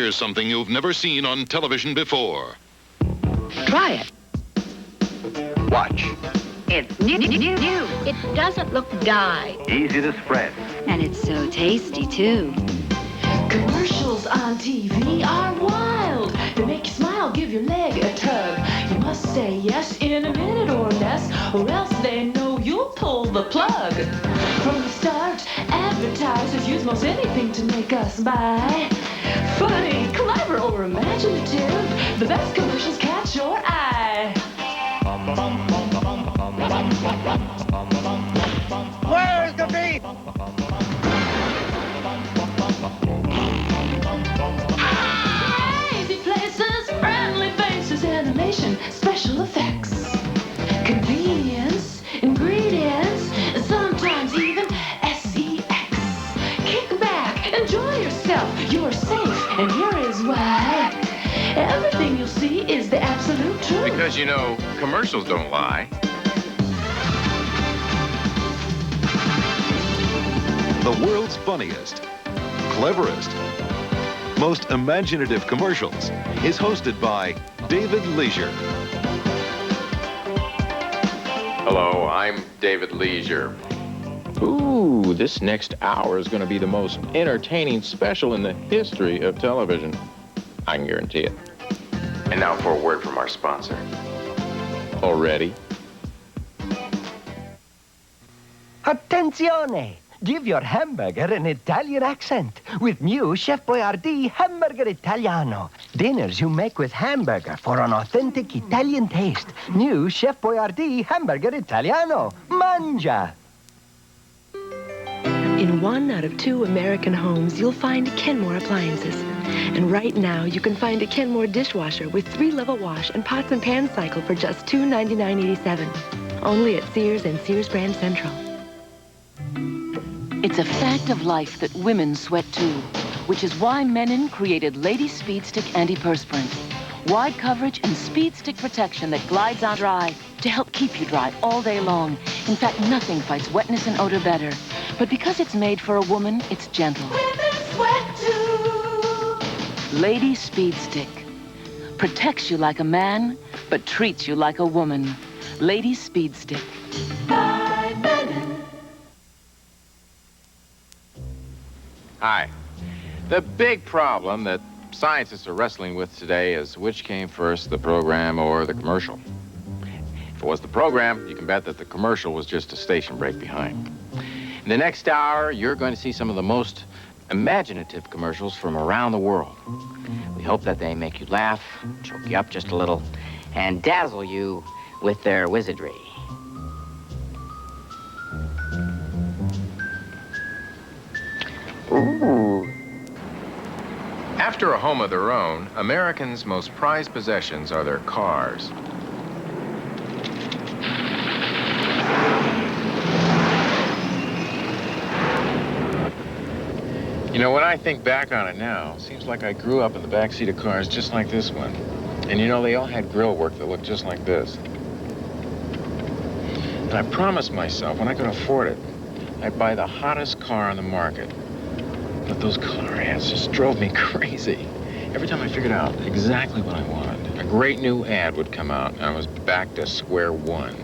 Here's something you've never seen on television before. Try it. Watch. It's new. It doesn't look dyed. Easy to spread. And it's so tasty, too. Commercials on TV are wild. They make you smile, give your leg a tug. You must say yes in a minute or less, or else they know you'll pull the plug. From the start, advertisers use most anything to make us buy. Funny, clever, or imaginative, the best commercials catch your eye. Where's the beat? Crazy places, friendly faces, animation, special effects, convenience, ingredients, sometimes even sex. Kick back, enjoy yourself, you're safe, and here is why. Everything you'll see is the absolute truth. Because, you know, commercials don't lie. The world's funniest, cleverest, most imaginative commercials is hosted by David Leisure. Hello, I'm David Leisure. Ooh, this next hour is going to be the most entertaining special in the history of television. I can guarantee it. And now for a word from our sponsor. Already? Attenzione! Give your hamburger an Italian accent with new Chef Boyardee Hamburger Italiano. Dinners you make with hamburger for an authentic Italian taste. New Chef Boyardee Hamburger Italiano. Mangia! In 1 out of 2 American homes, you'll find Kenmore appliances. And right now, you can find a Kenmore dishwasher with 3-level wash and pots and pan cycle for just $299.87. Only at Sears and Sears Brand Central. It's a fact of life that women sweat too, which is why Menon created Lady Speed Stick Antiperspirant. Wide coverage and speed stick protection that glides on dry to help keep you dry all day long. In fact, nothing fights wetness and odor better. But because it's made for a woman, it's gentle. Women sweat too. Lady Speed Stick protects you like a man, but treats you like a woman. Lady Speed Stick. By Menon. Hi. The big problem that scientists are wrestling with today is which came first, the program or the commercial. If it was the program, you can bet that the commercial was just a station break behind. In the next hour, you're going to see some of the most imaginative commercials from around the world. We hope that they make you laugh, choke you up just a little, and dazzle you with their wizardry. Ooh. After a home of their own, Americans' most prized possessions are their cars. You know, when I think back on it now, it seems like I grew up in the backseat of cars just like this one. And you know, they all had grill work that looked just like this. And I promised myself, when I could afford it, I'd buy the hottest car on the market. But those car ads just drove me crazy. Every time I figured out exactly what I wanted, a great new ad would come out, and I was back to square one.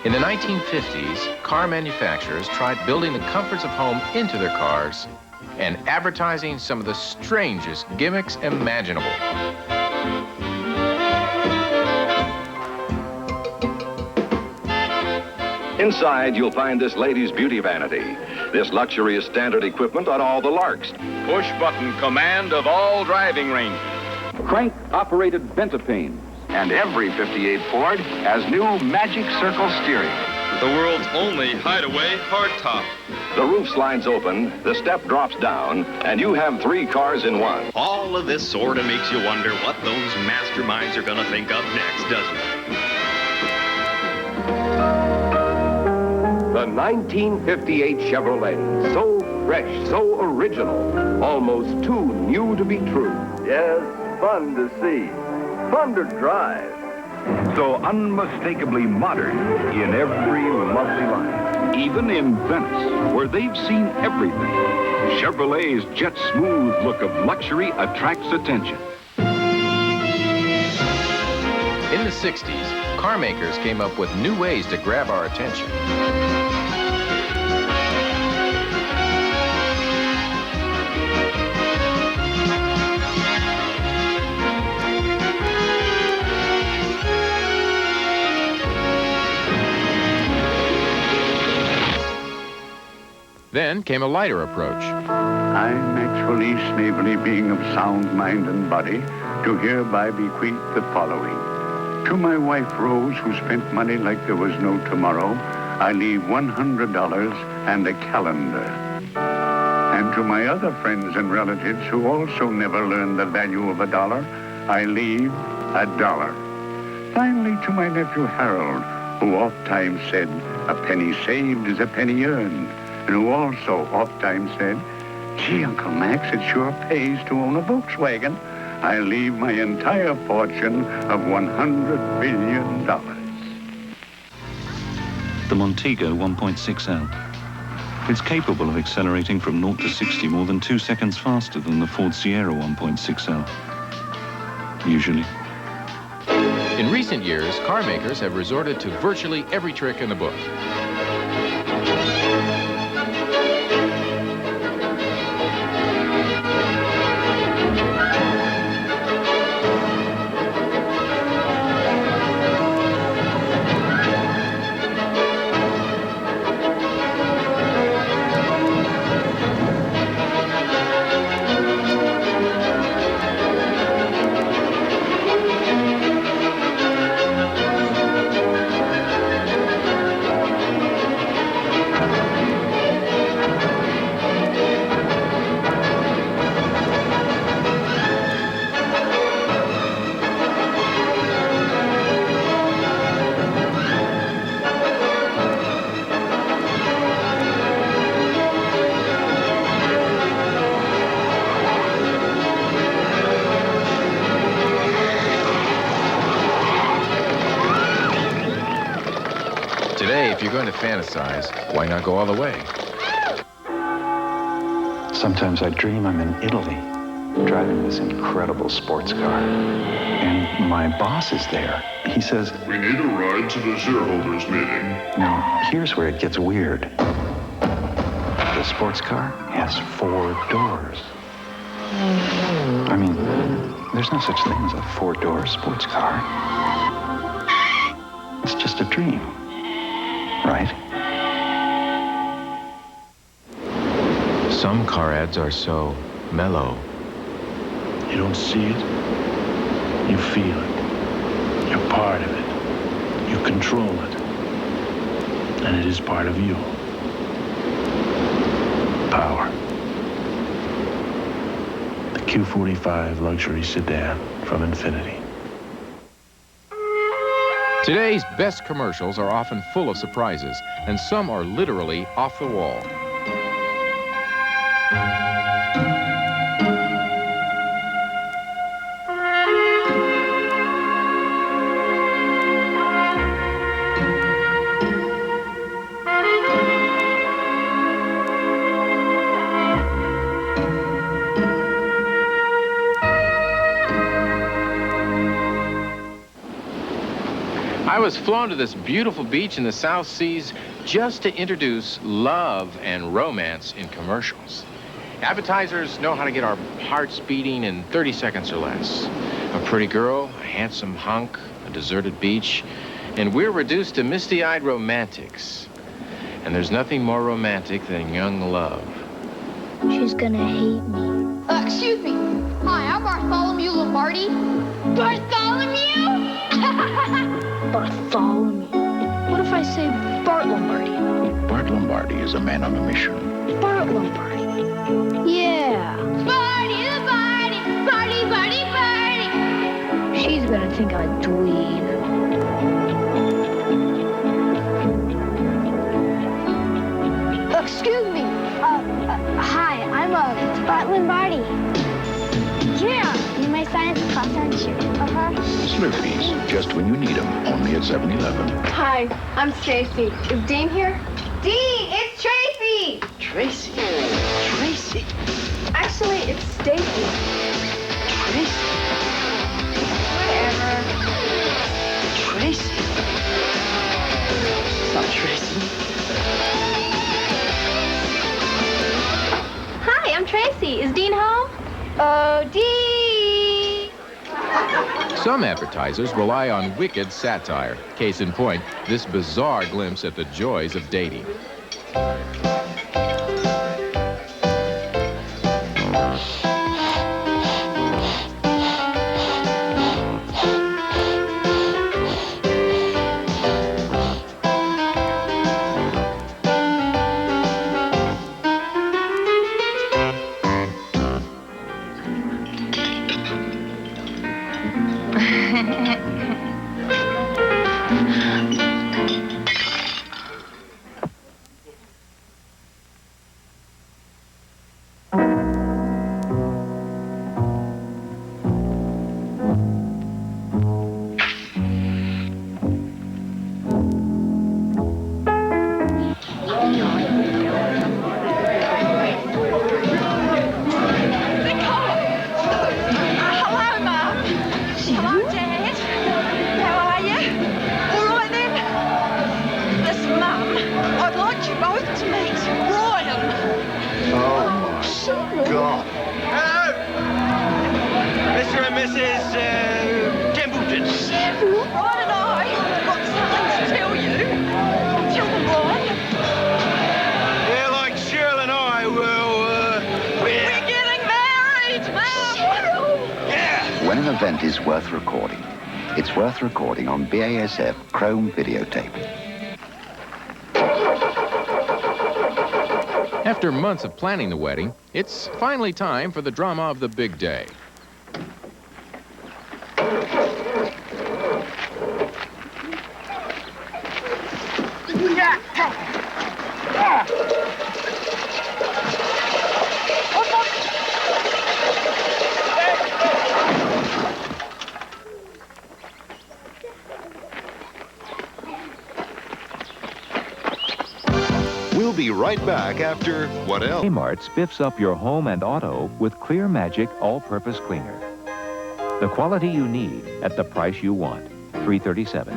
In the 1950s, car manufacturers tried building the comforts of home into their cars and advertising some of the strangest gimmicks imaginable. Inside, you'll find this lady's beauty vanity. This luxurious standard equipment on all the Larks. Push-button command of all driving ranges. Crank-operated Ventapane. And every 58 Ford has new Magic Circle steering. The world's only hideaway hardtop. The roof slides open, the step drops down, and you have 3 cars in one. All of this sort of makes you wonder what those masterminds are going to think of next, doesn't it? The 1958 Chevrolet. So fresh, so original. Almost too new to be true. Yes, fun to see. Fun to drive. So unmistakably modern in every lovely line. even in Venice, where they've seen everything. Chevrolet's jet smooth look of luxury attracts attention. In the 60s, car makers came up with new ways to grab our attention. Then came a lighter approach. I'm actually snavely being of sound mind and body to hereby bequeath the following. To my wife, Rose, who spent money like there was no tomorrow, I leave $100 and a calendar. And to my other friends and relatives who also never learned the value of a dollar, I leave $1. Finally, to my nephew, Harold, who oft-times said, a penny saved is a penny earned, and who also oft-times said, gee, Uncle Max, it sure pays to own a Volkswagen. I leave my entire fortune of $100 billion. The Montego 1.6L. It's capable of accelerating from 0 to 60 more than 2 seconds faster than the Ford Sierra 1.6L. Usually. In recent years, car makers have resorted to virtually every trick in the book. Today, if you're going to fantasize, why not go all the way? Sometimes I dream I'm in Italy, driving this incredible sports car. And my boss is there. He says, we need a ride to the shareholders meeting. Now, here's where it gets weird. The sports car has 4 doors. I mean, there's no such thing as a 4-door sports car. It's just a dream. Right? Some car ads are so mellow. You don't see it, you feel it. You're part of it. You control it. And it is part of you. Power. The Q45 luxury sedan from Infiniti. Today's best commercials are often full of surprises, and some are literally off the wall. I was flown to this beautiful beach in the South Seas just to introduce love and romance in commercials. Advertisers know how to get our hearts beating in 30 seconds or less. A pretty girl, a handsome hunk, a deserted beach, and we're reduced to misty-eyed romantics. And there's nothing more romantic than young love. She's gonna hate me. Excuse me. Hi, I'm Bartholomew Lombardi. Bartholomew? Bartholomew. What if I say Bart Lombardi? Bart Lombardi is a man on a mission. Bart Lombardi. Yeah. Barty, Barty, Barty, Barty, Barty. She's gonna think I'm a dweeb. Excuse me. Hi, I'm Bart Lombardi. Yeah, you're my science class, aren't you? Slurpees, just when you need them, only at 7-Eleven. Hi, I'm Stacy. Is Dane here? Dean, it's Tracy! Tracy? Tracy? Actually, it's Stacy. Tracy? Whatever. Tracy? It's not Tracy. Hi, I'm Tracy. Is Dean home? Oh, Dean! Some advertisers rely on wicked satire. Case in point, this bizarre glimpse at the joys of dating. When an event is worth recording, it's worth recording on BASF Chrome videotape. After months of planning the wedding, it's finally time for the drama of the big day. We'll be right back after what else? Kmart spiffs up your home and auto with Clear Magic all-purpose cleaner. The quality you need at the price you want. $3.37.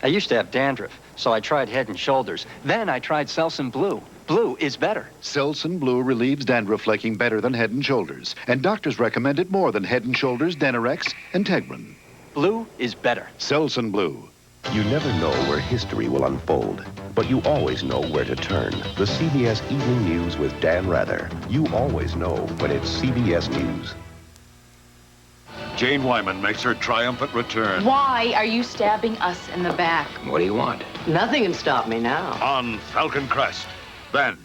I used to have dandruff, so I tried Head and Shoulders. Then I tried Selsun Blue. Blue is better. Selsun Blue relieves dandruff flaking better than Head and Shoulders, and doctors recommend it more than Head and Shoulders, Denerex, and Tegrin. Blue is better. Selsun Blue. You never know where history will unfold, but you always know where to turn. The CBS Evening News with Dan Rather. You always know when it's CBS News. Jane Wyman makes her triumphant return. Why are you stabbing us in the back? What do you want? Nothing can stop me now. On Falcon Crest. Then,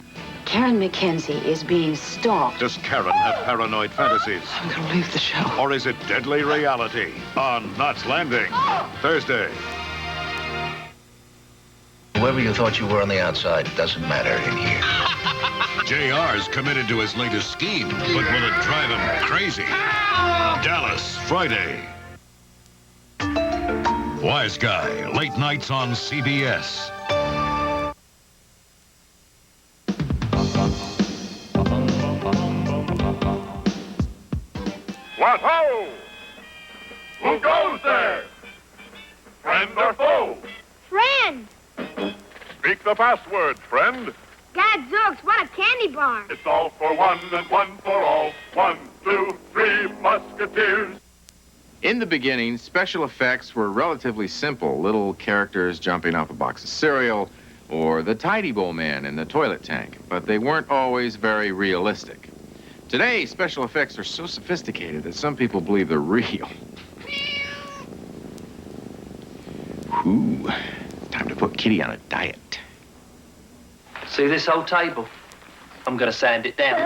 Karen McKenzie is being stalked. does Karen have paranoid fantasies? I'm gonna leave the show. Or is it deadly reality on Knots Landing? Thursday. Whoever you thought you were on the outside, it doesn't matter in here. JR's committed to his latest scheme, but will it drive him crazy? Dallas, Friday. Wise Guy, late nights on CBS. What ho! Who goes there? Friend or foe? Friend! Speak the password, friend. Gadzooks, what a candy bar! It's all for one and one for all. 1, 2, 3 musketeers. In the beginning, special effects were relatively simple. Little characters jumping off a box of cereal, or the tidy bowl man in the toilet tank. But they weren't always very realistic. Today, special effects are so sophisticated that some people believe they're real. Ooh, time to put Kitty on a diet. See this old table? I'm gonna sand it down.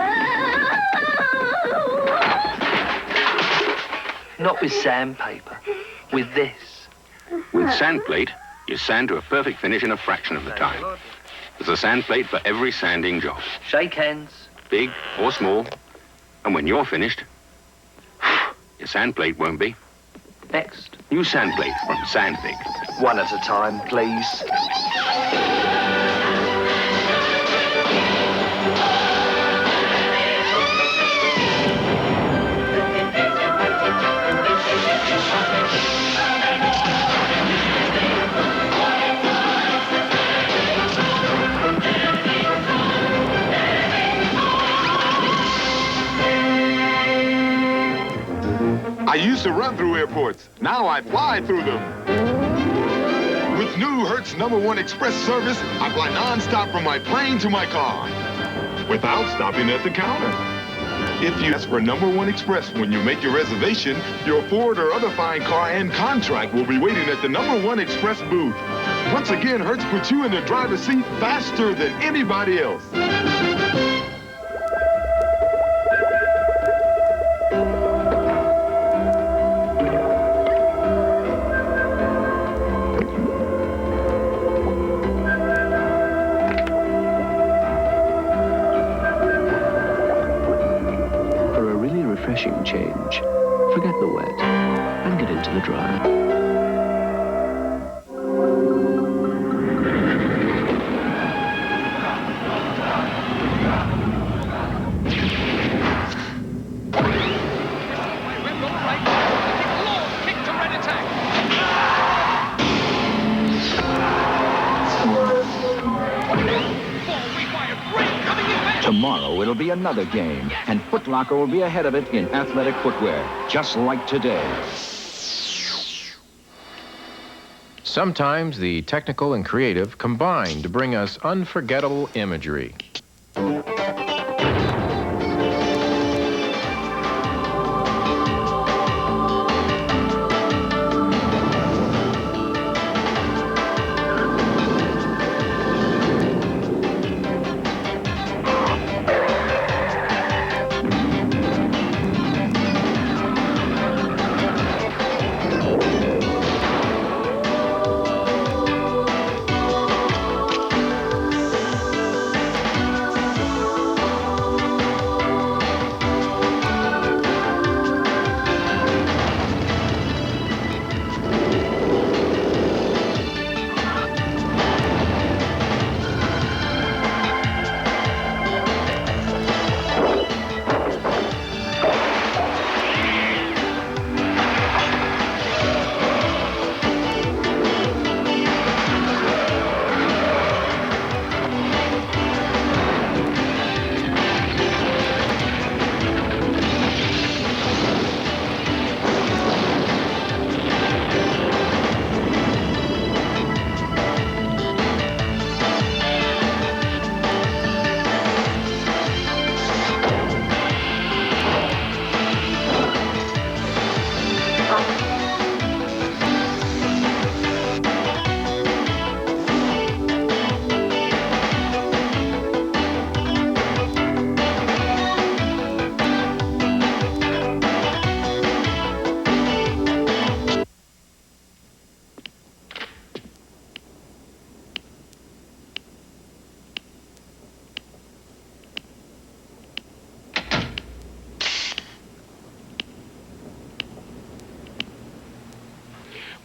Not with sandpaper, with this. With sand plate, you sand to a perfect finish in a fraction of the time. There's a sand plate for every sanding job. Shake hands. Big or small. And when you're finished, your sand plate won't be. Next, new sandplate from Sandvik. One at a time, please. I used to run through airports. Now I fly through them. With new Hertz #1 Express service, I fly non-stop from my plane to my car without stopping at the counter. If you ask for #1 Express when you make your reservation, your Ford or other fine car and contract will be waiting at the #1 Express booth. Once again, Hertz puts you in the driver's seat faster than anybody else. Change. Forget the wet and get into the dry. Tomorrow it'll be another game, and Foot Locker will be ahead of it in athletic footwear, just like today. Sometimes the technical and creative combine to bring us unforgettable imagery.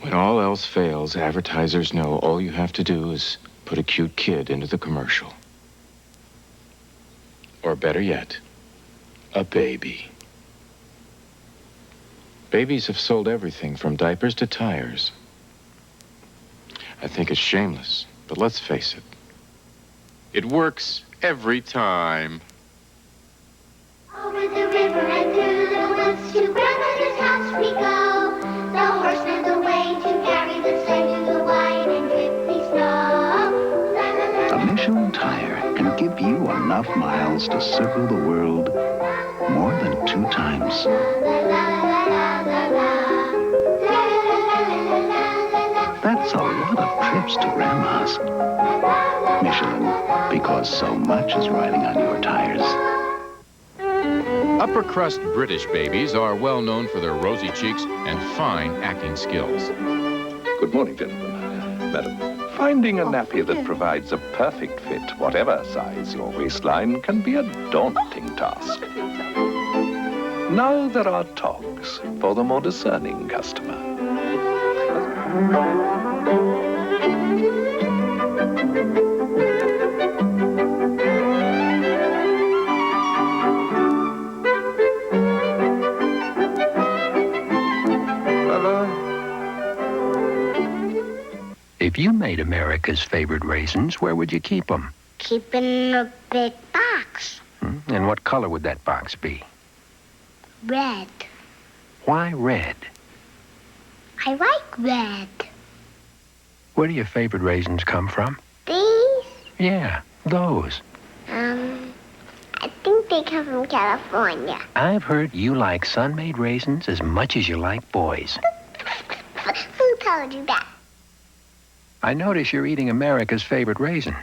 When all else fails, advertisers know all you have to do is put a cute kid into the commercial. Or better yet, a baby. Babies have sold everything from diapers to tires. I think it's shameless, but let's face it. It works every time. Over the river and through the woods to grandmother's house we go. The horse led the way to carry the sleigh to the wide and drippy snow. La, la, la. A Michelin tire can give you enough miles to circle the world more than 2 times. That's a lot of trips to Grandma's. Michelin, because so much is riding on your tires. Upper crust British babies are well known for their rosy cheeks and fine acting skills. Good morning, gentlemen. Madam, finding a nappy that provides a perfect fit, whatever size your waistline, can be a daunting task. No, there are togs for the more discerning customer. If you made America's favorite raisins, where would you keep them? Keep in a big box. And what color would that box be? Red. Why red? I like red. Where do your favorite raisins come from? These? Yeah, those. I think they come from California. I've heard you like sun-made raisins as much as you like boys. Who told you that? I notice you're eating America's favorite raisin.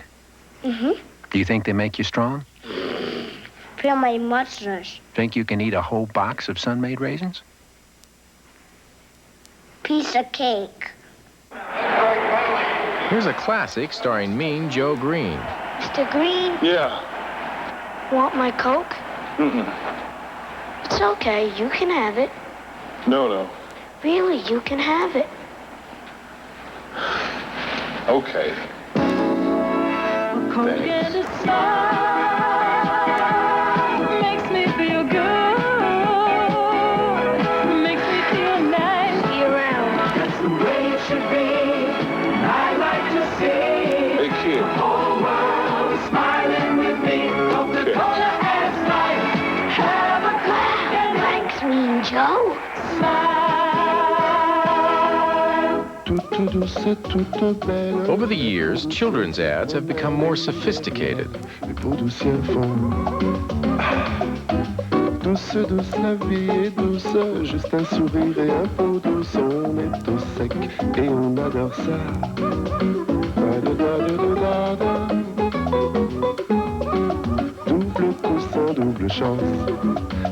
Mm-hmm. Do you think they make you strong? Feel my muscles. Think you can eat a whole box of sun-made raisins? Piece of cake. Here's a classic starring Mean Joe Green. Mr. Green? Yeah. Want my Coke? It's okay. You can have it. No. Really, you can have it. Okay. Makes me feel good. Makes me feel nice. Be around. That's the way it should be. I like to see. Hey, kid. The whole world smiling with me. Coca-Cola adds life. Have a glass. Thanks, Mean Joe. Over the years, children's ads have become more sophisticated. Douce, douce, la vie est douce, juste un sourire et un peu douce, on est au sec et on adore ça. Double coussin, double chance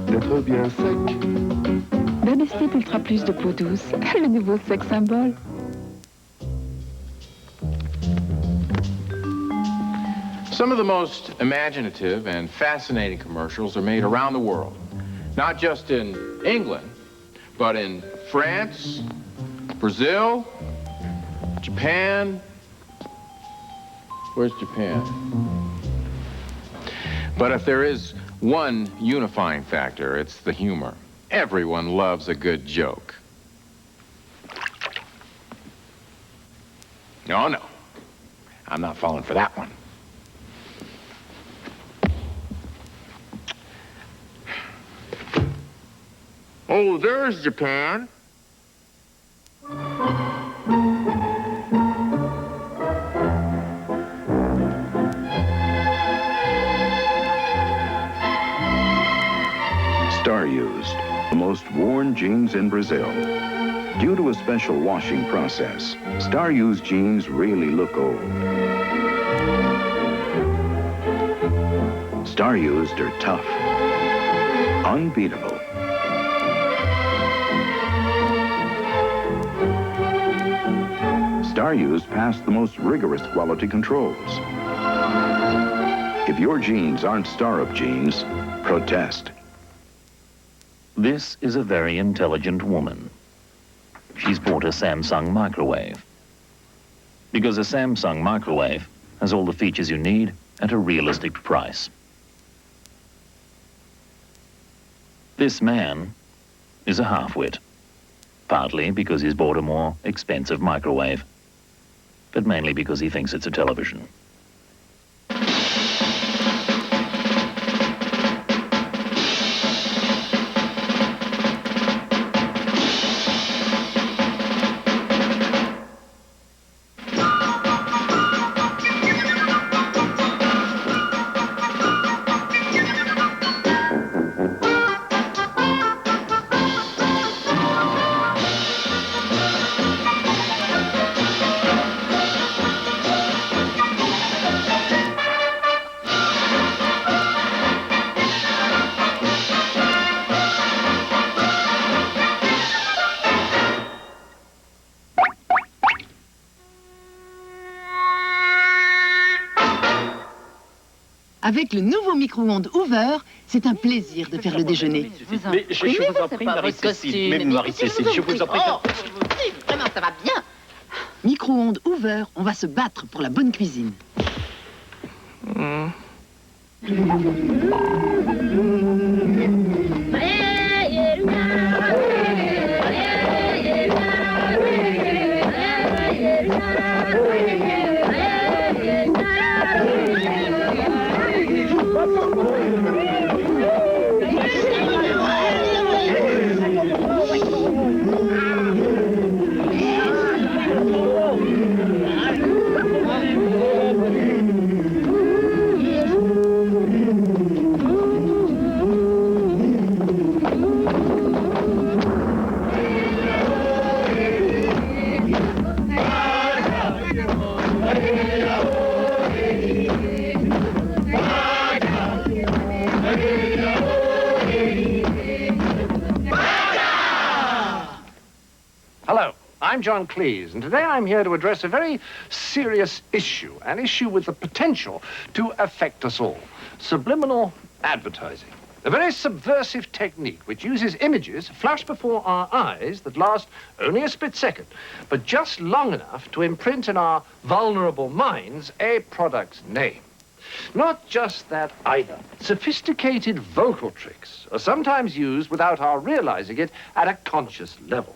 d'être bien sec. Domestique Ultra Plus de peau douce, le nouveau sex symbole. Some of the most imaginative and fascinating commercials are made around the world. Not just in England, but in France, Brazil, Japan. Where's Japan? But if there is one unifying factor, it's the humor. Everyone loves a good joke. No, I'm not falling for that one. Oh, there's Japan. Star Used, the most worn jeans in Brazil. Due to a special washing process, Star Used jeans really look old. Star Used are tough, unbeatable. Star Used passed the most rigorous quality controls. If your jeans aren't Star-Up jeans, protest. This is a very intelligent woman. She's bought a Samsung microwave. Because a Samsung microwave has all the features you need at a realistic price. This man is a half-wit, partly because he's bought a more expensive microwave, but mainly because he thinks it's a television. Avec le nouveau micro-ondes Hoover, c'est un plaisir de faire le déjeuner. Mais je vous en prie, Marie-Cécile. Même Marie-Cécile, je vous en prie. Oh, vraiment, ça va bien. Micro-ondes Hoover, on va se battre pour la bonne cuisine. Hello, I'm John Cleese, and today I'm here to address a very serious issue, an issue with the potential to affect us all. Subliminal advertising. A very subversive technique which uses images flashed before our eyes that last only a split second, but just long enough to imprint in our vulnerable minds a product's name. Not just that either. Sophisticated vocal tricks are sometimes used without our realizing it at a conscious level.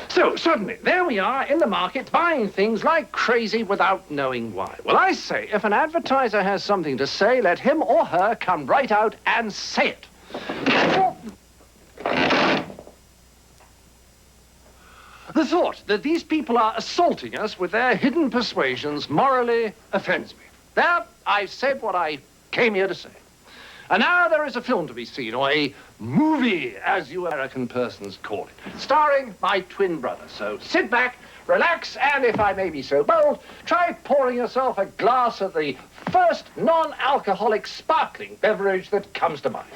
So, suddenly, there we are in the market buying things like crazy without knowing why. Well, I say, if an advertiser has something to say, let him or her come right out and say it. The thought that these people are assaulting us with their hidden persuasions morally offends me. There, I've said what I came here to say. And now there is a film to be seen, or a movie, as you American persons call it, starring my twin brother. So sit back, relax, and if I may be so bold, try pouring yourself a glass of the first non-alcoholic sparkling beverage that comes to mind.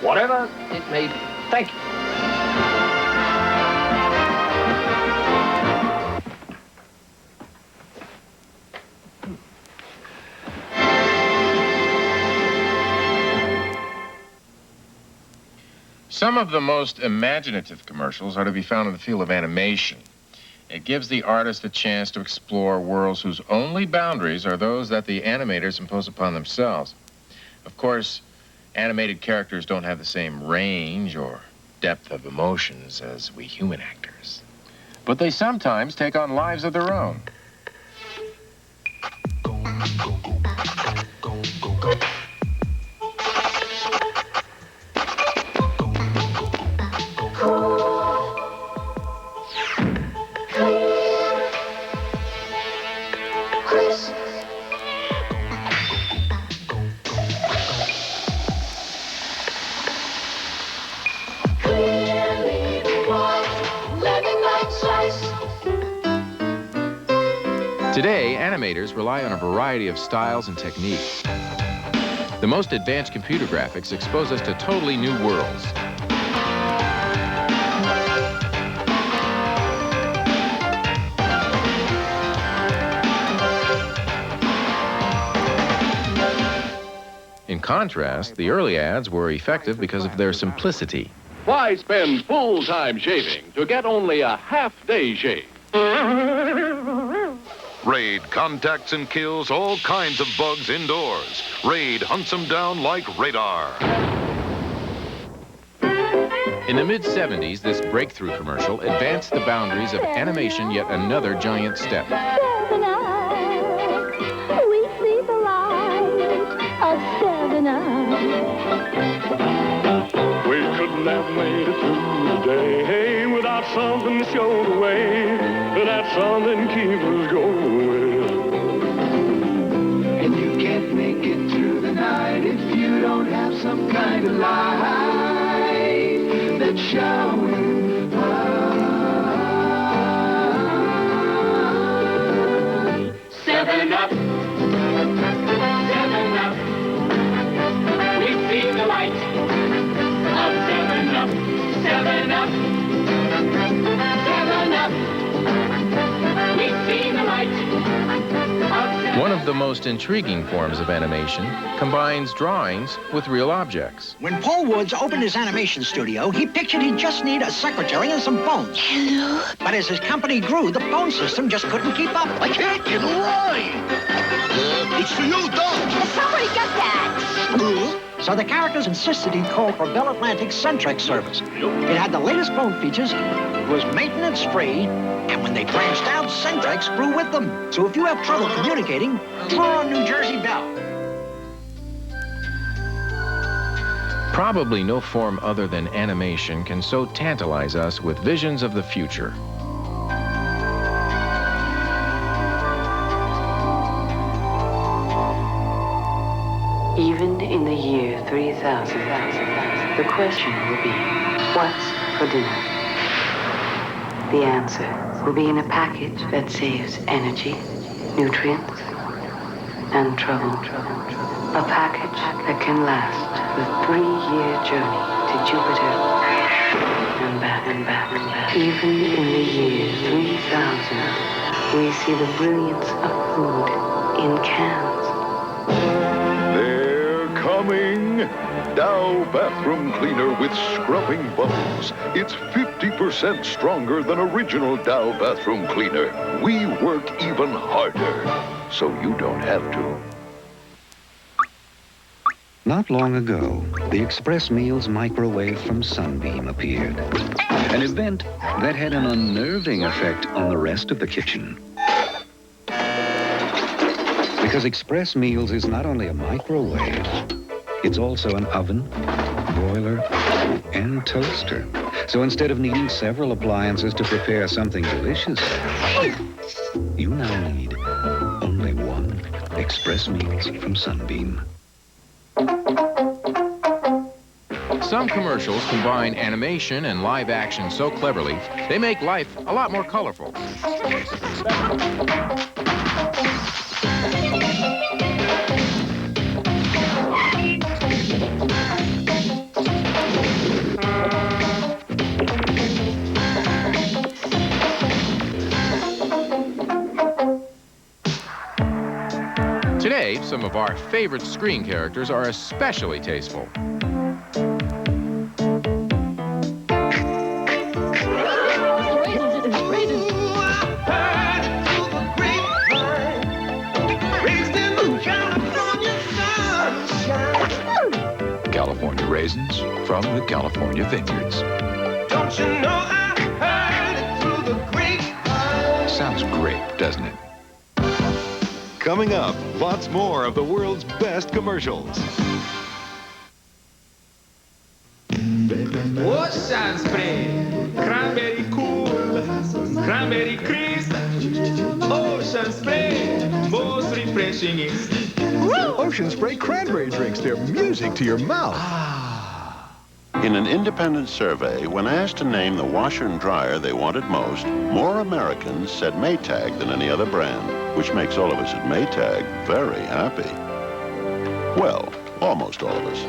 Whatever it may be. Thank you. Some of the most imaginative commercials are to be found in the field of animation. It gives the artist a chance to explore worlds whose only boundaries are those that the animators impose upon themselves. Of course, animated characters don't have the same range or depth of emotions as we human actors. But they sometimes take on lives of their own. Today, animators rely on a variety of styles and techniques. The most advanced computer graphics expose us to totally new worlds. In contrast, the early ads were effective because of their simplicity. Why spend full-time shaving to get only a half-day shave? Raid contacts and kills all kinds of bugs indoors. Raid hunts them down like radar. In the mid-70s, this breakthrough commercial advanced the boundaries of animation yet another giant step. We see the light of 7-Up. We couldn't have made it through the day without something to show the way. That something keeps us going. And you can't make it through the night if you don't have some kind of light that's showing up. 7-Up. 7-Up. We've seen the light of 7-Up. 7-Up. most intriguing forms of animation combines drawings with real objects. When Paul Woods opened his animation studio, he pictured he'd just need a secretary and some phones. Hello? But as his company grew, the phone system just couldn't keep up. I can't get a line. It's for you, Doc. Somebody get that. So the characters insisted he'd call for Bell Atlantic's Centrex service. It had the latest phone features, it was maintenance-free, and when they branched out, Centrex grew with them. So if you have trouble communicating, draw on New Jersey Bell. Probably no form other than animation can so tantalize us with visions of the future. Even in the year 3000, the question will be, what's for dinner? The answer will be in a package that saves energy, nutrients, and trouble. A package that can last the 3-year journey to Jupiter and back and back and back. Even in the year 3000, we see the brilliance of food in cans. Coming! Dow Bathroom Cleaner with scrubbing bubbles. It's 50% stronger than original Dow Bathroom Cleaner. We work even harder, so you don't have to. Not long ago, the Express Meals microwave from Sunbeam appeared. An event that had an unnerving effect on the rest of the kitchen. Because Express Meals is not only a microwave, it's also an oven, broiler, and toaster. So instead of needing several appliances to prepare something delicious, you now need only one Express Meals from Sunbeam. Some commercials combine animation and live action so cleverly, they make life a lot more colorful. Today, some of our favorite screen characters are especially tasteful. California raisins from the California vineyards. Don't you know I heard it through the grapevine? Sounds great, doesn't it? Coming up, lots more of the world's best commercials. Ocean spray, cranberry cool, cranberry crisp. Ocean spray, most refreshing is. Ocean Spray cranberry drinks, they're music to your mouth. In an independent survey, when asked to name the washer and dryer they wanted most, more Americans said Maytag than any other brand, which makes all of us at Maytag very happy. Well, almost all of us.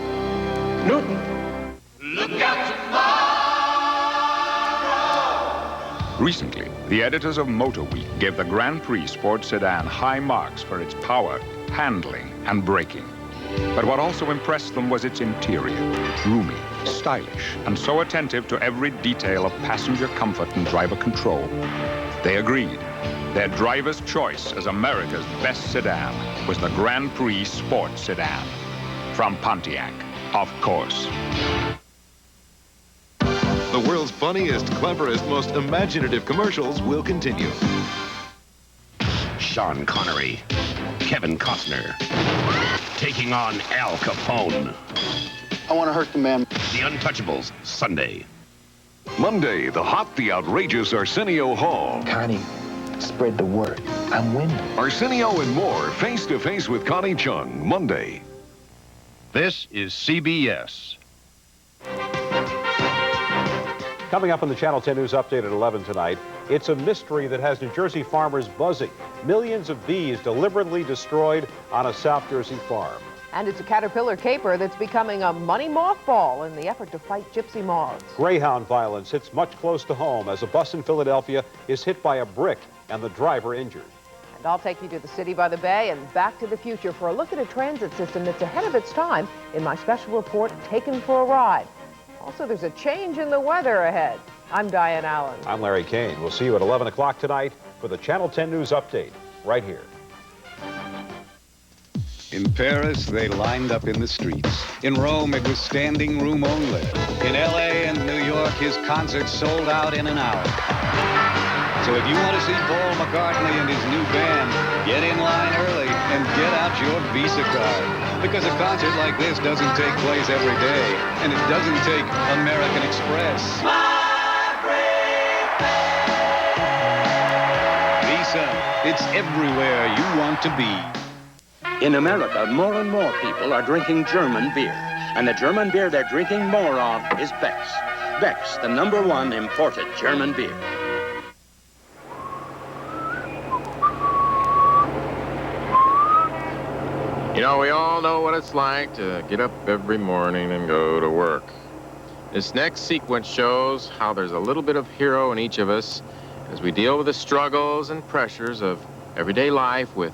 Newton. Look out tomorrow! Recently, the editors of Motor Week gave the Grand Prix sports sedan high marks for its power, handling, and braking. But what also impressed them was its interior, roomy, stylish, and so attentive to every detail of passenger comfort and driver control. They agreed. Their driver's choice as America's best sedan was the Grand Prix Sports Sedan. From Pontiac, of course. The world's funniest, cleverest, most imaginative commercials will continue. Sean Connery, Kevin Costner, taking on Al Capone. I want to hurt the man. The Untouchables, Sunday. Monday, the hot, the outrageous Arsenio Hall. Connie, spread the word. I'm winning. Arsenio and more, face-to-face with Connie Chung, Monday. This is CBS. Coming up on the Channel 10 News Update at 11 tonight, it's a mystery that has New Jersey farmers buzzing. Millions of bees deliberately destroyed on a South Jersey farm. And it's a caterpillar caper that's becoming a money mothball in the effort to fight gypsy moths. Greyhound violence hits much close to home as a bus in Philadelphia is hit by a brick and the driver injured. And I'll take you to the city by the bay and back to the future for a look at a transit system that's ahead of its time in my special report, Taken for a Ride. Also, there's a change in the weather ahead. I'm Diane Allen. I'm Larry Kane. We'll see you at 11 o'clock tonight for the Channel 10 News Update, right here. In Paris, they lined up in the streets. In Rome, it was standing room only. In L.A. and New York, his concerts sold out in an hour. So if you want to see Paul McCartney and his new band, get in line early and get out your Visa card. Because a concert like this doesn't take place every day, and it doesn't take American Express. Visa, it's everywhere you want to be. In America, more and more people are drinking German beer. And the German beer they're drinking more of is Beck's. Beck's, the #1 imported German beer. You know, we all know what it's like to get up every morning and go to work. This next sequence shows how there's a little bit of hero in each of us as we deal with the struggles and pressures of everyday life with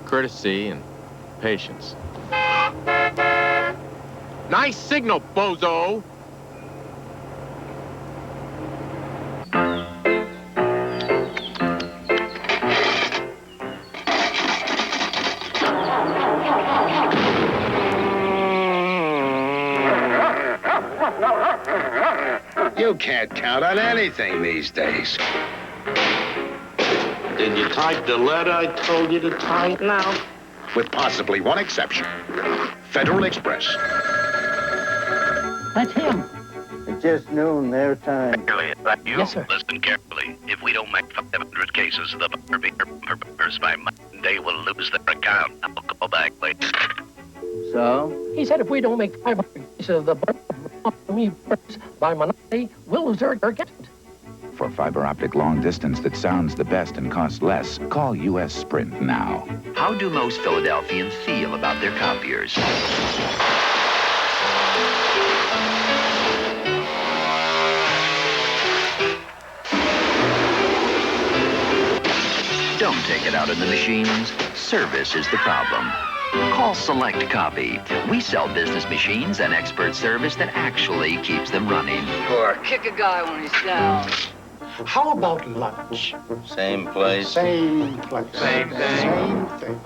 courtesy and patience. Nice signal, bozo! You can't count on anything these days. Did you type the letter I told you to type? No. With possibly one exception. Federal Express. That's him. It's just noon their time. Really, is that you? Yes, sir. Listen carefully. If we don't make 500 cases of the burgers by Monday, we'll lose their account. I'll call back later. So? He said if we don't make 500 cases of the burgers by Monday, we'll lose our account. For fiber optic long distance that sounds the best and costs less, call U.S. Sprint now. How do most Philadelphians feel about their copiers? Don't take it out in the machines. Service is the problem. Call Select Copy. We sell business machines and expert service that actually keeps them running. Or kick a guy when he's down. How about lunch? Same place. Same place. Same thing. Same thing.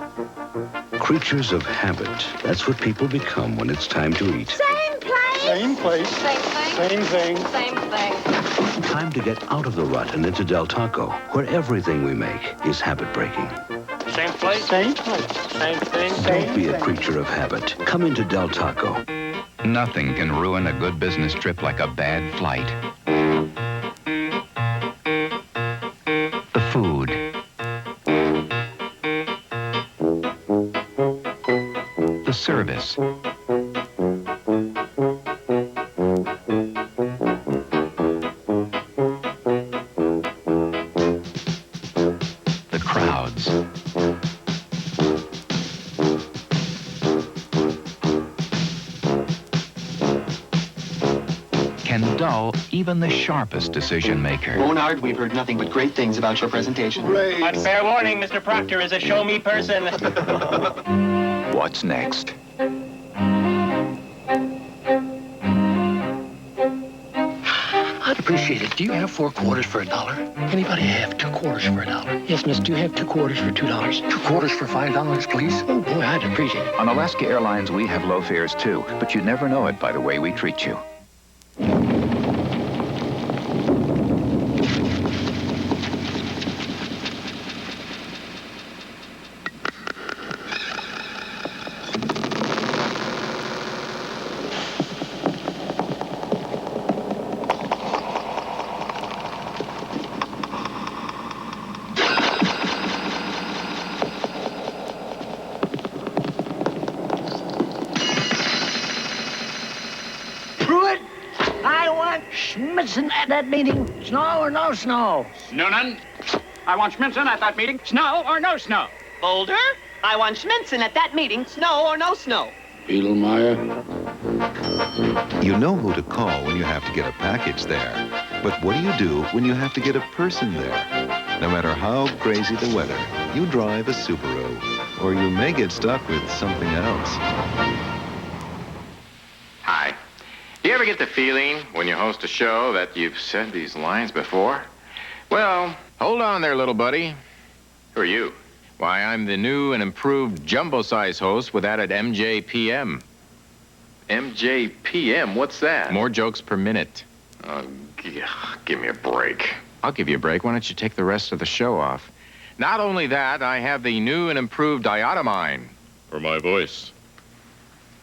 Creatures of habit. That's what people become when it's time to eat. Same place. Same place. Same thing. Same thing. Same thing. Time to get out of the rut and into Del Taco, where everything we make is habit-breaking. Same place. Same place. Same thing. Don't be a creature of habit. Come into Del Taco. Nothing can ruin a good business trip like a bad flight. The food. The service. The crowds. Can dull even the sharpest decision maker. Bonard, we've heard nothing but great things about your presentation. But fair warning, Mr. Proctor is a show-me person. What's next? I'd appreciate it. Do you have 4 quarters for $1? Anybody have 2 quarters for $1? Yes, miss, do you have 2 quarters for $2? 2 quarters for $5, please? Oh, boy, I'd appreciate it. On Alaska Airlines, we have low fares too, but you never know it by the way we treat you. Pruitt, I want Schmitzen at that meeting. Snow or no snow? Noonan, I want Schmitzen at that meeting. Snow or no snow? Boulder, I want Schmitzen at that meeting. Snow or no snow? Edelmeyer. You know who to call when you have to get a package there. But what do you do when you have to get a person there? No matter how crazy the weather, you drive a Subaru, or you may get stuck with something else. Hi. Do you ever get the feeling when you host a show that you've said these lines before? Well, hold on there, little buddy. Who are you? Why, I'm the new and improved jumbo-size host with added MJPM. MJPM? What's that? More jokes per minute. Oh, give me a break. I'll give you a break. Why don't you take the rest of the show off? Not only that, I have the new and improved diatomine. For my voice.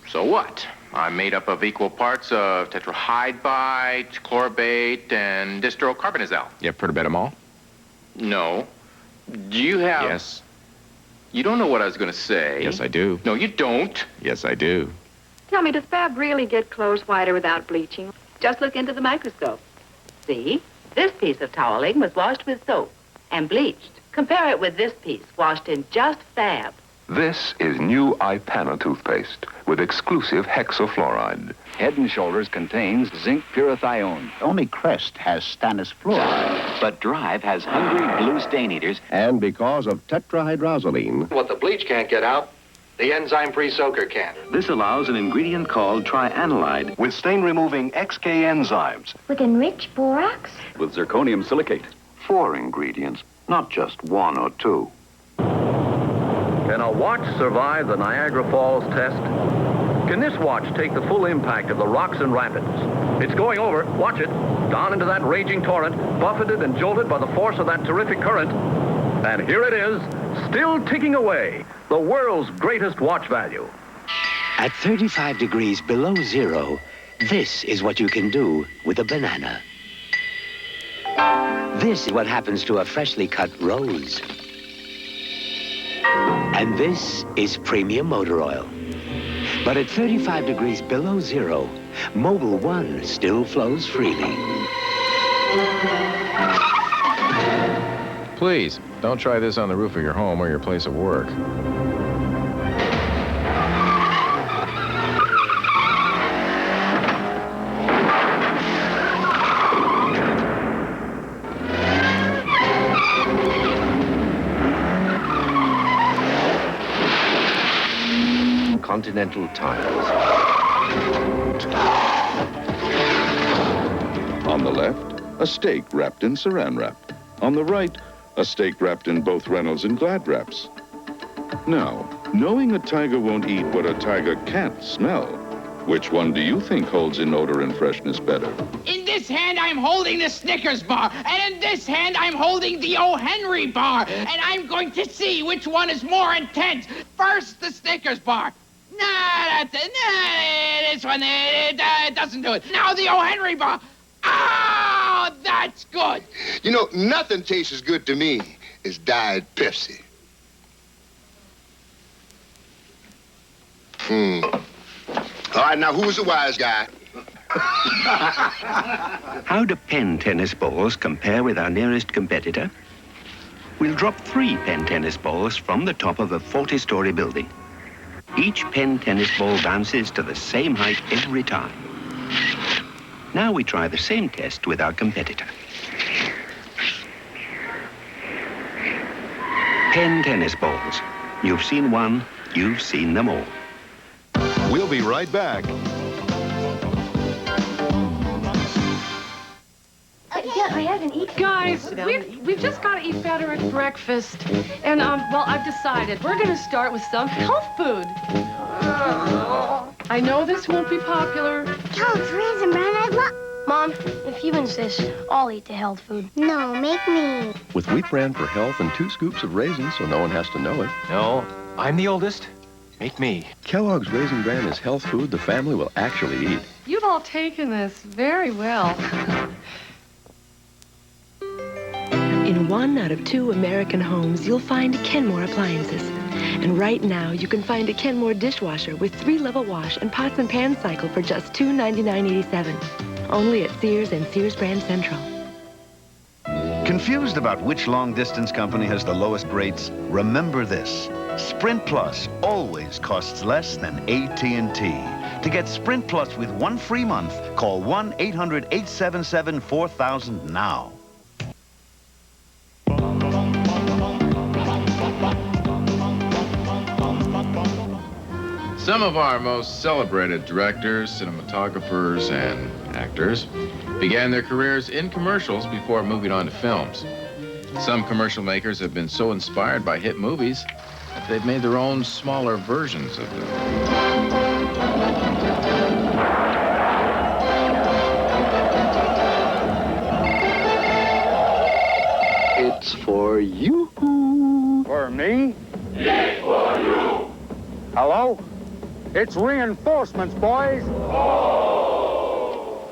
So what? I'm made up of equal parts of tetrahydrite, chlorbate, and distrocarbonazole. You ever heard about them all? No. Do you have... Yes. You don't know what I was going to say. Yes, I do. No, you don't. Yes, I do. Tell me, does Fab really get clothes whiter without bleaching? Just look into the microscope. See? This piece of toweling was washed with soap and bleached. Compare it with this piece, washed in just Fab. This is new Ipana toothpaste with exclusive hexafluoride. Head & Shoulders contains zinc pyrithione. Only Crest has stannous fluoride. But Drive has hungry blue stain eaters. And because of tetrahydrozoline. What the bleach can't get out, the enzyme-free soaker can. This allows an ingredient called trianilide With stain-removing XK enzymes. With enriched borax? with zirconium silicate. 4 ingredients, not just 1 or 2. Can a watch survive the Niagara Falls test? Can this watch take the full impact of the rocks and rapids? It's going over, watch it, down into that raging torrent, buffeted and jolted by the force of that terrific current. And here it is, still ticking away, the world's greatest watch value. At 35 degrees below zero, this is what you can do with a banana. This is what happens to a freshly cut rose. And this is premium motor oil. But at 35 degrees below zero, Mobil 1 still flows freely. Please, don't try this on the roof of your home or your place of work. Continental Tires. On the left, a steak wrapped in saran wrap. On the right, a steak wrapped in both Reynolds and Glad wraps. Now, knowing a tiger won't eat what a tiger can't smell, which one do you think holds in odor and freshness better? In this hand, I'm holding the Snickers bar, and in this hand, I'm holding the O. Henry bar, and I'm going to see which one is more intense. First, the Snickers bar. This one, it doesn't do it. Now the O. Henry bar. Oh, that's good. You know, nothing tastes as good to me as Diet Pepsi. All right, now who's the wise guy? How do pen tennis balls compare with our nearest competitor? We'll drop 3 pen tennis balls from the top of a 40-story building. Each pen tennis ball bounces to the same height every time. Now we try the same test with our competitor. Pen tennis balls. You've seen one, you've seen them all. We'll be right back. I haven't eaten. Guys, we've just got to eat better at breakfast. And, well, I've decided we're going to start with some health food. I know this won't be popular. Charles, Raisin Bran, I love... Mom, if you insist, I'll eat the health food. No, make me. With wheat bran for health and 2 scoops of raisins so no one has to know it. No, I'm the oldest. Make me. Kellogg's Raisin Bran is health food the family will actually eat. You've all taken this very well. In 1 out of 2 American homes, you'll find Kenmore appliances. And right now, you can find a Kenmore dishwasher with 3-level wash and pots and pan cycle for just $299.87. Only at Sears and Sears Brand Central. Confused about which long-distance company has the lowest rates? Remember this. Sprint Plus always costs less than AT&T. To get Sprint Plus with 1 free month, call 1-800-877-4000 now. Some of our most celebrated directors, cinematographers, and actors began their careers in commercials before moving on to films. Some commercial makers have been so inspired by hit movies that they've made their own smaller versions of them. It's for you. For me? Yes, for you. Hello? It's reinforcements, boys. Oh.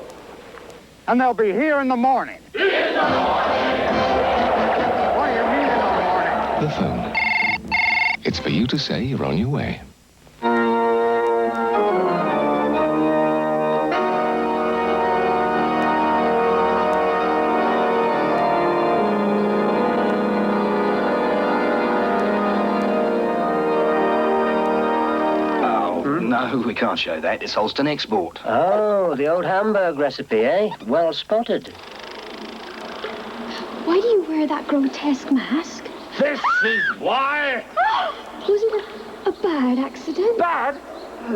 And they'll be here in the morning. In the morning. What do you mean in the morning? The phone. It's for you to say you're on your way. No, we can't show that. It's Holston Export. Oh, the old Hamburg recipe, eh? Well spotted. Why do you wear that grotesque mask? This is why. Was it a bad accident? Bad?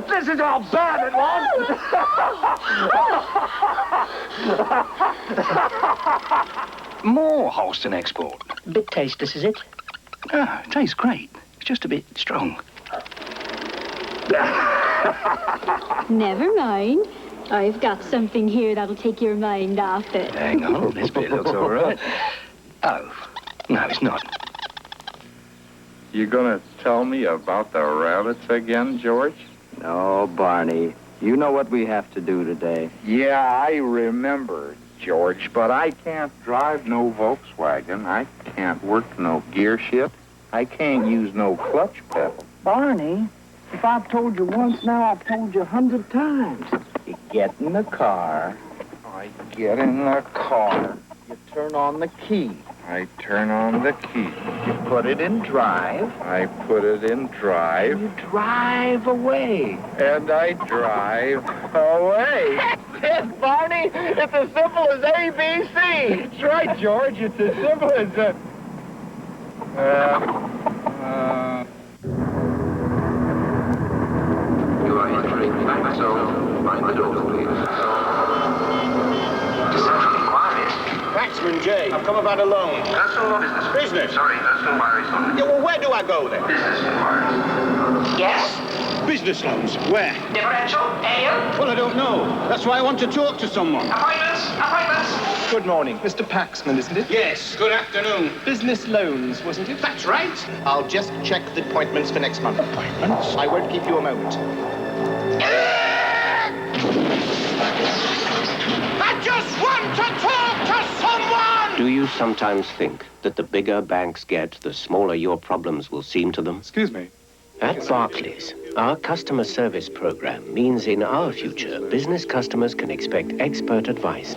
This is how bad it was. More Holston Export. Bit tasteless, is it? Ah, it tastes great. It's just a bit strong. Never mind. I've got something here that'll take your mind off it. Hang on, this bit looks all right. Oh, no, it's not. You gonna tell me about the rabbits again, George? No, Barney. You know what we have to do today. Yeah, I remember, George, but I can't drive no Volkswagen. I can't work no gear shift. I can't use no clutch pedal. Barney, if I've told you once now, I've told you 100 times. You get in the car. I get in the car. You turn on the key. I turn on the key. You put it in drive. I put it in drive. You drive away. And I drive away. That's it, Barney. It's as simple as ABC. That's right, George. It's as simple as You are entering back zone. Mind the door, please. Essential inquiries. Taxman J. I've come about a loan. Personal or business? Business. Sorry, personal inquiries only. Yeah, well, where do I go then? Business inquiries. Yes? Business loans. Where? Differential? Ale? Well, I don't know. That's why I want to talk to someone. Appointments? Appointments? Good morning. Mr. Paxman, isn't it? Yes. Good afternoon. Business loans, wasn't it? That's right. I'll just check the appointments for next month. Appointments? I won't keep you a moment. I just want to talk to someone! Do you sometimes think that the bigger banks get, the smaller your problems will seem to them? Excuse me. At Barclays, our customer service program means in our future, business customers can expect expert advice.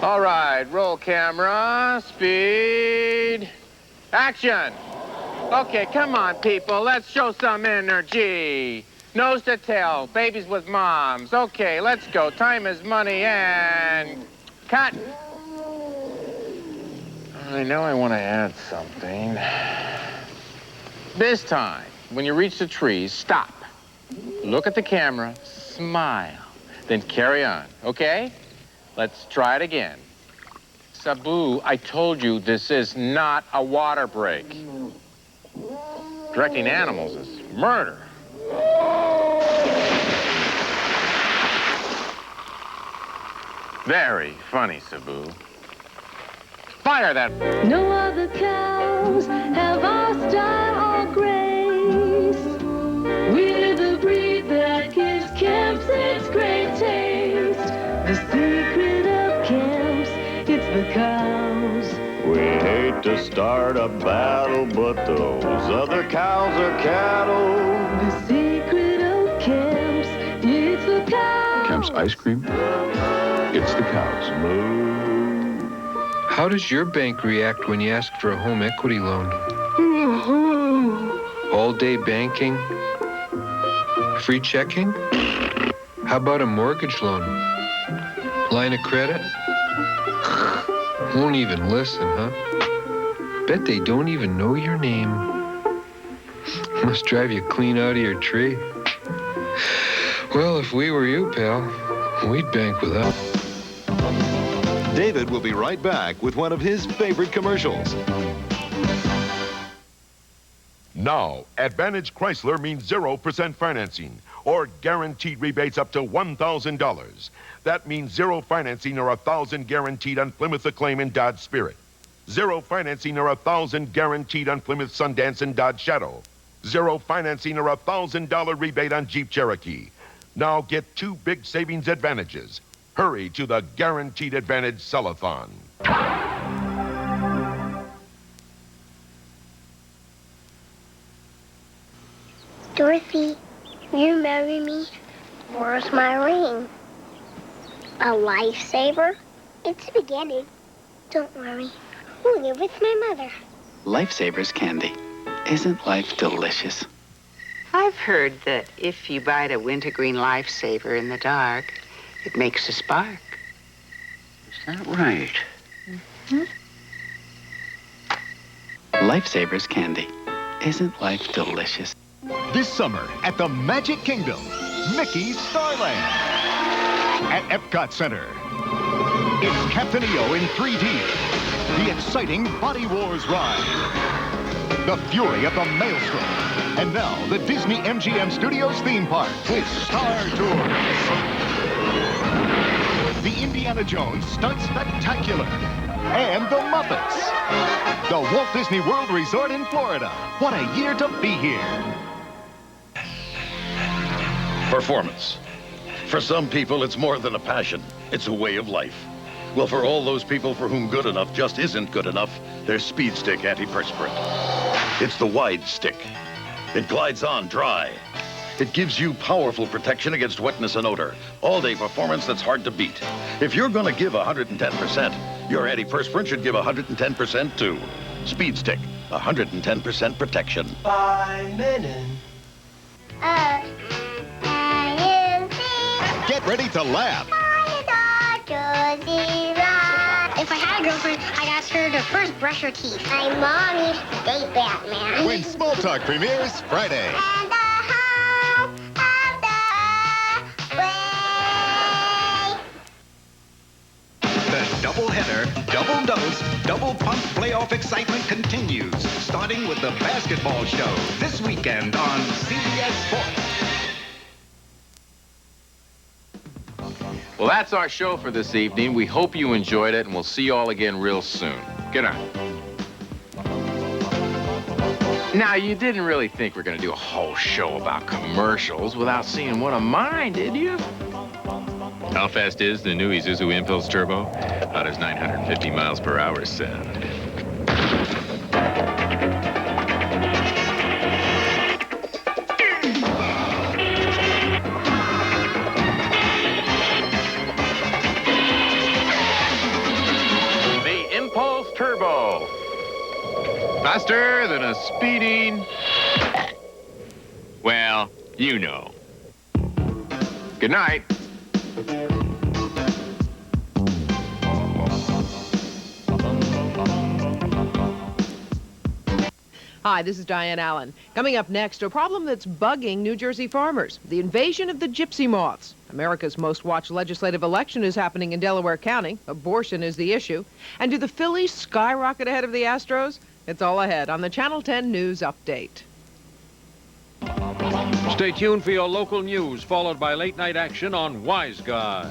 All right, roll camera, speed, action. Okay, come on, people, let's show some energy. Nose to tail, babies with moms. Okay, let's go. Time is money and cut. I know I want to add something. This time, when you reach the trees, stop. Look at the camera, smile, then carry on, okay? Let's try it again. Sabu, I told you this is not a water break. Directing animals is murder. Very funny, Sabu. Fire that. No other cows have our style or grace. We start a battle, but those other cows are cattle. The secret of Kemp's, it's the cows. Kemp's ice cream? It's the cows. How does your bank react when you ask for a home equity loan? All-day banking? Free checking? How about a mortgage loan? Line of credit? Won't even listen, huh? Bet they don't even know your name. Must drive you clean out of your tree. Well, if we were you, pal, we'd bank without. David will be right back with one of his favorite commercials. Now, Advantage Chrysler means 0% financing or guaranteed rebates up to $1,000. That means zero financing or $1,000 guaranteed on Plymouth Acclaim and Dodge Spirit. Zero financing or $1,000 guaranteed on Plymouth Sundance and Dodge Shadow. Zero financing or $1,000 rebate on Jeep Cherokee. Now get two big savings advantages. Hurry to the Guaranteed Advantage Sell-a-thon. Dorothy, will you marry me? Where's my ring? A lifesaver? It's the beginning. Don't worry. We'll live with my mother. Lifesavers candy. Isn't life delicious? I've heard that if you bite a wintergreen lifesaver in the dark, it makes a spark. Is that right? Mm-hmm. Lifesavers candy. Isn't life delicious? This summer at the Magic Kingdom, Mickey's Starland. At Epcot Center, it's Captain EO in 3D. The exciting Body Wars ride. The Fury of the Maelstrom. And now, the Disney MGM Studios theme park with Star Tours. The Indiana Jones Stunt Spectacular. And the Muppets. The Walt Disney World Resort in Florida. What a year to be here. Performance. For some people, it's more than a passion. It's a way of life. Well, for all those people for whom good enough just isn't good enough, there's Speed Stick Antiperspirant. It's the wide stick. It glides on dry. It gives you powerful protection against wetness and odor. All-day performance that's hard to beat. If you're going to give 110%, your antiperspirant should give 110% too. Speed Stick, 110% protection. 5 minutes. Get ready to laugh. If I had a girlfriend, I'd ask her to first brush her teeth. My mom used to date Batman. When Small Talk premieres Friday. And the home of the way. The doubleheader, double dose, double pump playoff excitement continues, starting with the basketball show this weekend on CBS Sports. Well, that's our show for this evening. We hope you enjoyed it, and we'll see you all again real soon. Good night. Now, you didn't really think we're going to do a whole show about commercials without seeing one of mine, did you? How fast is the new Isuzu Impulse Turbo? How does 950 miles per hour sound? Turbo. Faster than a speeding... Well, you know. Good night. Hi, this is Diane Allen. Coming up next, a problem that's bugging New Jersey farmers, the invasion of the gypsy moths. America's most watched legislative election is happening in Delaware County. Abortion is the issue. And do the Phillies skyrocket ahead of the Astros? It's all ahead on the Channel 10 News Update. Stay tuned for your local news, followed by late-night action on Wise Guy.